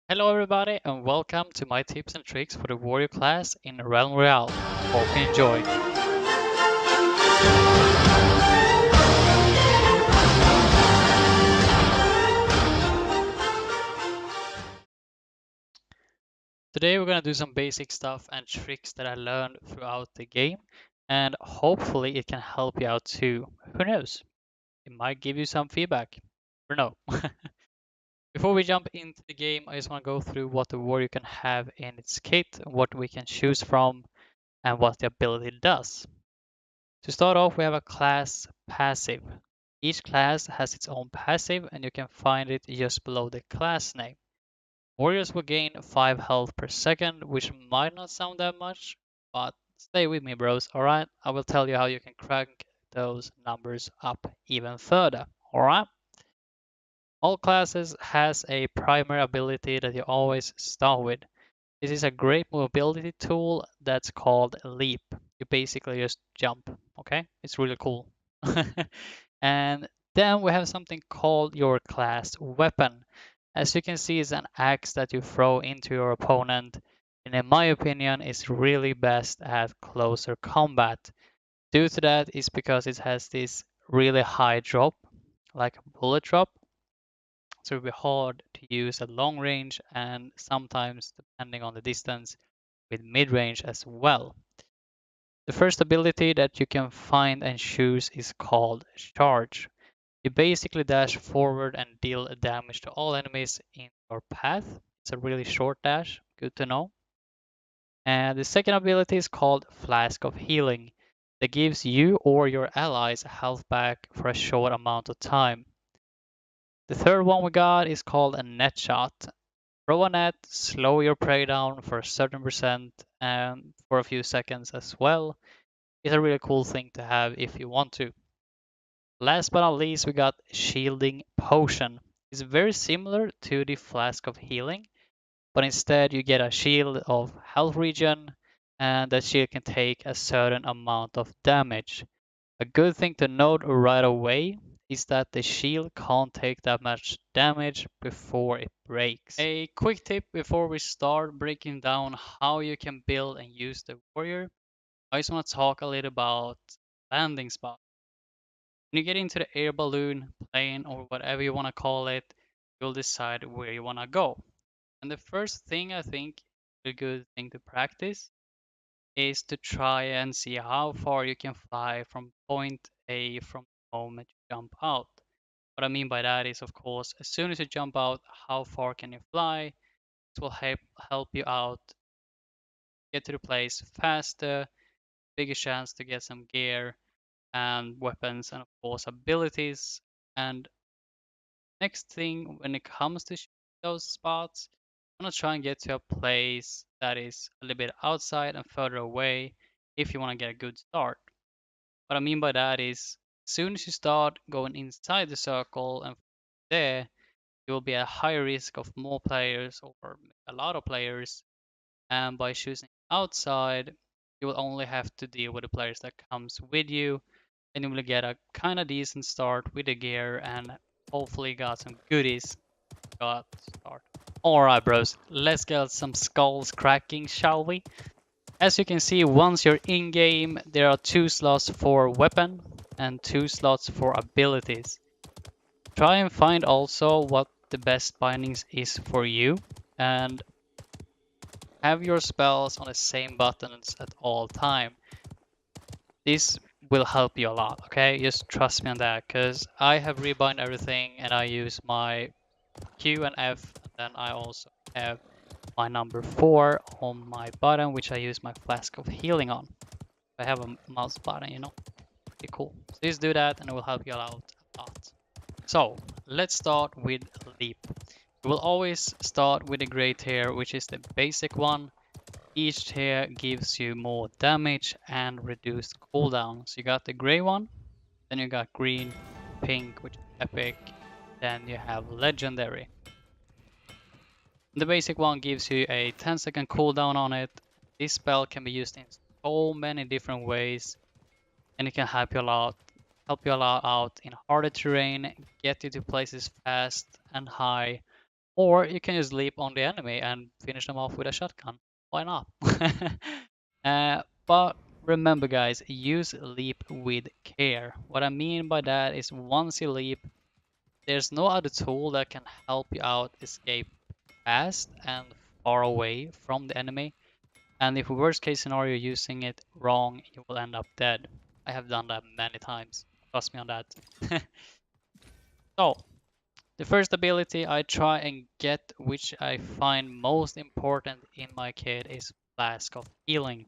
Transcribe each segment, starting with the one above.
Hello everybody and welcome to my tips and tricks for the warrior class in Realm Royale. Hope you enjoy. Today we're gonna do some basic stuff and tricks that I learned throughout the game, and hopefully it can help you out too. Who knows? It might give you some feedback. Or no. Before we jump into the game, I just want to go through what the warrior can have in its kit, what we can choose from, and what the ability does. To start off, we have a class passive. Each class has its own passive, and you can find it just below the class name. Warriors will gain 5 health per second, which might not sound that much, but stay with me, bros, alright? I will tell you how you can crank those numbers up even further, alright? All classes has a primary ability that you always start with. This is a great mobility tool that's called Leap. You basically just jump, okay? It's really cool. And then we have something called your class weapon. As you can see, it's an axe that you throw into your opponent, and in my opinion, is really best at closer combat. Due to that is because it has this really high drop, like a bullet drop, so it'll be hard to use at long range and sometimes, depending on the distance, with mid range as well. The first ability that you can find and choose is called Charge. You basically dash forward and deal damage to all enemies in your path. It's a really short dash, good to know. And the second ability is called Flask of Healing, that gives you or your allies health back for a short amount of time. The third one we got is called a Net Shot. Throw a net, slow your prey down for a certain percent and for a few seconds as well. It's a really cool thing to have if you want to. Last but not least, we got Shielding Potion. It's very similar to the Flask of Healing, but instead you get a shield of health regen, and that shield can take a certain amount of damage. A good thing to note right away is that the shield can't take that much damage before it breaks. A quick tip before we start breaking down how you can build and use the warrior, I just want to talk a little about landing spot. When you get into the air balloon, plane, or whatever you want to call it, you'll decide where you want to go. And the first thing I think a good thing to practice is to try and see how far you can fly from point A from the moment you jump out. What I mean by that is, of course, as soon as you jump out, how far can you fly? This will help you out, get to the place faster, bigger chance to get some gear and weapons and of course abilities. And next thing when it comes to those spots, I'm gonna try and get to a place that is a little bit outside and further away if you want to get a good start. What I mean by that is, as soon as you start going inside the circle and there, you will be at a higher risk of more players or a lot of players. And by choosing outside, you will only have to deal with the players that comes with you, and you will get a kind of decent start with the gear and hopefully got some goodies. Got start. All right, bros, let's get some skulls cracking, shall we? As you can see, once you're in game, there are 2 slots for weapon and 2 slots for abilities. Try and find also what the best bindings is for you, and have your spells on the same buttons at all time. This will help you a lot, okay? Just trust me on that, because I have rebind everything and I use my Q and F, and then I also have my number 4 on my button, which I use my Flask of Healing on. I have a mouse button, you know? Pretty cool. So just do that and it will help you out a lot. So let's start with Leap. You will always start with the gray tier, which is the basic one. Each tier gives you more damage and reduced cooldown. So you got the gray one, then you got green, pink, which is epic, then you have legendary. The basic one gives you a 10-second cooldown on it. This spell can be used in so many different ways, and it can help you a lot out in harder terrain, get you to places fast and high, Or you can just leap on the enemy and finish them off with a shotgun. Why not? But remember, guys, use leap with care. What I mean by that is once you leap, there's no other tool that can help you out escape fast and far away from the enemy. And if worst case scenario using it wrong, you will end up dead. I have done that many times. Trust me on that. So, the first ability I try and get, which I find most important in my kit, is Flask of Healing.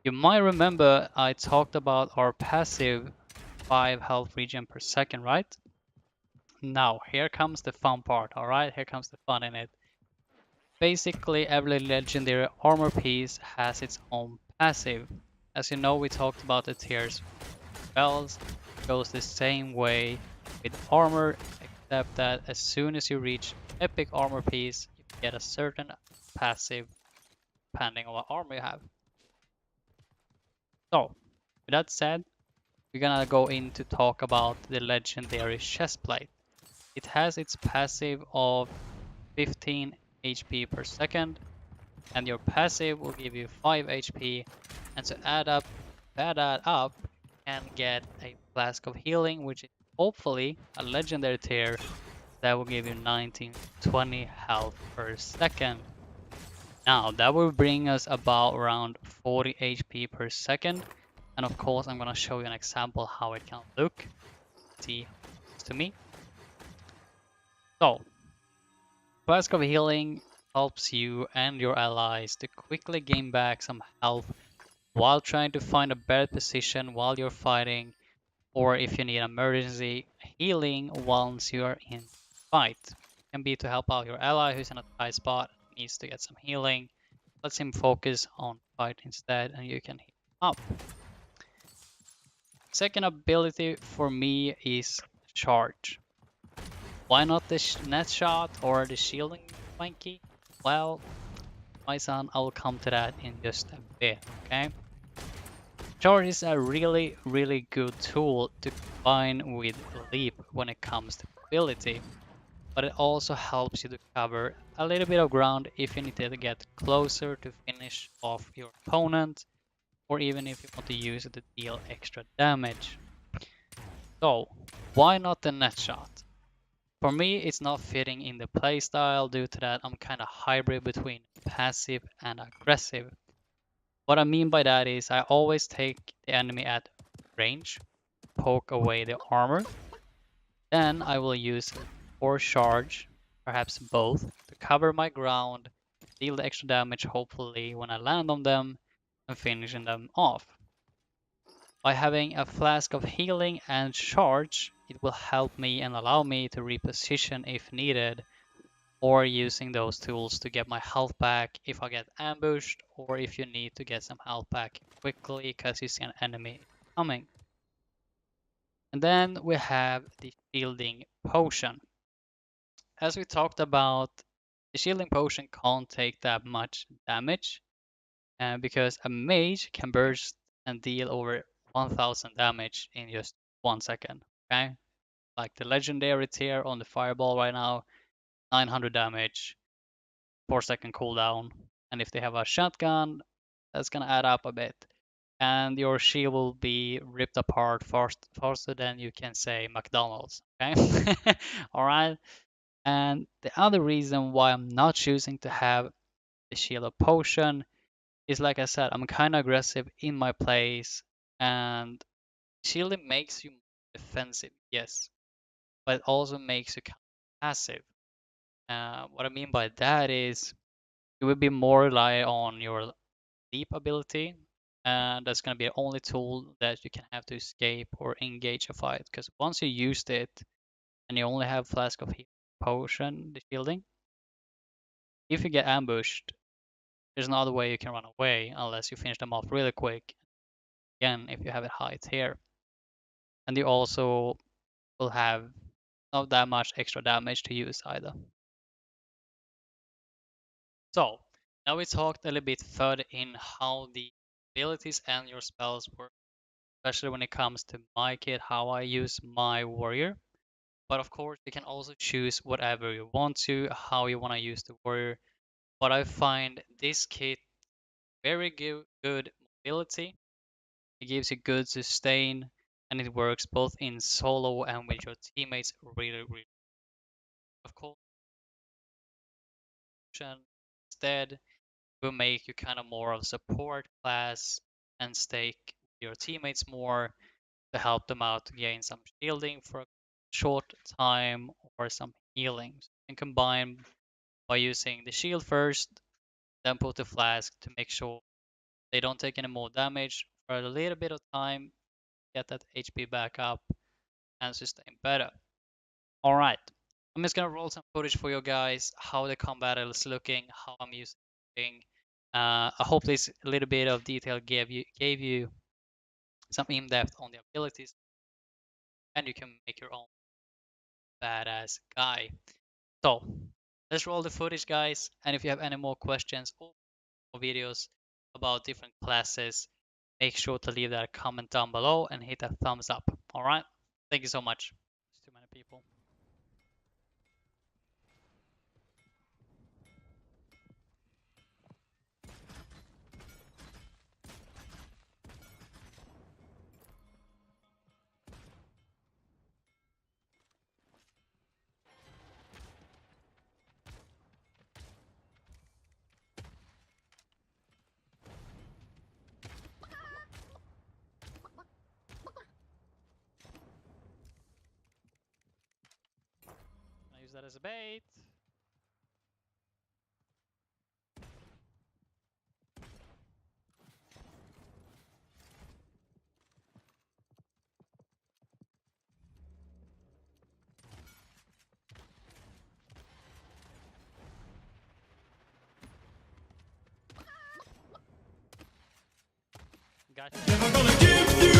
You might remember I talked about our passive 5 health regen per second, right? Now, here comes the fun part, alright? Here comes the fun in it. Basically, every legendary armor piece has its own passive. As you know, we talked about the tiers. Spells goes the same way with armor, except that as soon as you reach epic armor piece, you get a certain passive depending on what armor you have. So, with that said, we're gonna go in to talk about the legendary chestplate. It has its passive of 15 HP per second, and your passive will give you 5 HP. And to add that up, you can get a flask of healing, which is hopefully a legendary tier that will give you 19 to 20 health per second. Now that will bring us about around 40 HP per second. And of course, I'm gonna show you an example how it can look. See to me. So, Flask of Healing helps you and your allies to quickly gain back some health while trying to find a better position while you're fighting, or if you need emergency healing once you are in fight. It can be to help out your ally who's in a tight spot, needs to get some healing. Let him focus on fight instead, and you can heal up. Second ability for me is charge. Why not the net shot or the shielding flanky? Well, my son, I will come to that in just a bit, okay? Charge is a really good tool to combine with Leap when it comes to ability, but it also helps you to cover a little bit of ground if you need to get closer to finish off your opponent, or even if you want to use it to deal extra damage. So, why not the net shot? For me, it's not fitting in the playstyle due to that I'm kind of hybrid between passive and aggressive. What I mean by that is I always take the enemy at range, poke away the armor, then I will use or charge, perhaps both, to cover my ground, deal the extra damage hopefully when I land on them, and finishing them off. By having a flask of healing and charge, it will help me and allow me to reposition if needed, or using those tools to get my health back if I get ambushed, or if you need to get some health back quickly because you see an enemy coming. And then we have the shielding potion. As we talked about, the shielding potion can't take that much damage because a mage can burst and deal over 1000 damage in just 1 second. Okay, like the legendary tier on the fireball right now, 900 damage, 4 second cooldown. And if they have a shotgun, that's gonna add up a bit. And your shield will be ripped apart faster than you can say McDonald's. Okay, all right. And the other reason why I'm not choosing to have the shield of potion is like I said, I'm kind of aggressive in my plays, and shielding makes you defensive, yes, but it also makes you kind of passive. What I mean by that is you will be more rely on your leap ability, and that's going to be the only tool that you can have to escape or engage a fight. Because once you used it and you only have flask of potion, the shielding, if you get ambushed, there's no other way you can run away unless you finish them off really quick. Again, if you have it high tier, and you also will have not that much extra damage to use either. So now we talked a little bit further in how the abilities and your spells work, especially when it comes to my kit, how I use my warrior. But of course, you can also choose whatever you want to, how you want to use the warrior. But I find this kit very good mobility. It gives you good sustain, and it works both in solo and with your teammates really, really. Of course, instead will make you kind of more of a support class and stake your teammates more to help them out to gain some shielding for a short time or some healing. So you can combine by using the shield first, then put the flask to make sure they don't take any more damage for a little bit of time, get that HP back up, and sustain better. Alright, I'm just gonna roll some footage for you guys, how the combat is looking, how I'm using thing. I hope this little bit of detail gave you some in-depth on the abilities, and you can make your own badass guy. So, let's roll the footage, guys, and if you have any more questions or videos about different classes, make sure to leave that comment down below and hit that thumbs up. Alright? Thank you so much. There's too many people. I use that as a bait. Gotcha.